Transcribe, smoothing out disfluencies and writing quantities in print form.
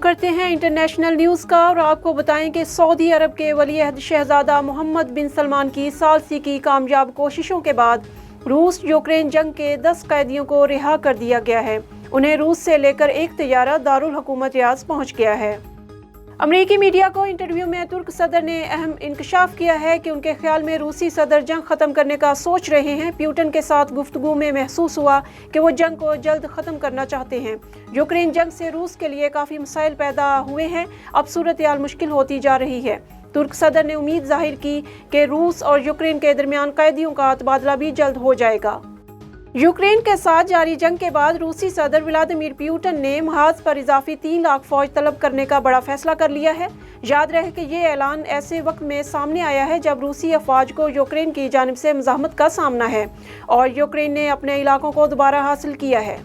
کرتے ہیں international news کا اور آپ کو بتائیں کہ سعودی عرب کے ولی عہد شہزادہ محمد بن سلمان کی ثالثی کی کامیاب کوششوں کے بعد روس یوکرین جنگ کے 10 قیدیوں کو رہا کر دیا گیا ہے۔ انہیں روس سے لے کر ایک طیارہ دارالحکومت ریاض پہنچ گیا ہے۔ امریکی میڈیا کو انٹرویو میں ترک صدر نے اہم انکشاف کیا ہے کہ ان کے خیال میں روسی صدر جنگ ختم کرنے کا سوچ رہے ہیں۔ پیوٹن کے ساتھ گفتگو میں محسوس ہوا کہ وہ جنگ کو جلد ختم کرنا چاہتے ہیں۔ یوکرین جنگ سے روس کے لیے کافی مسائل پیدا ہوئے ہیں، اب صورتحال مشکل ہوتی جا رہی ہے۔ ترک صدر نے امید ظاہر کی کہ روس اور یوکرین کے درمیان قیدیوں کا تبادلہ بھی جلد ہو جائے گا۔ یوکرین کے ساتھ جاری جنگ کے بعد روسی صدر ولادیمیر پیوٹن نے محاذ پر اضافی 3 لاکھ فوج طلب کرنے کا بڑا فیصلہ کر لیا ہے۔ یاد رہے کہ یہ اعلان ایسے وقت میں سامنے آیا ہے جب روسی افواج کو یوکرین کی جانب سے مزاحمت کا سامنا ہے اور یوکرین نے اپنے علاقوں کو دوبارہ حاصل کیا ہے۔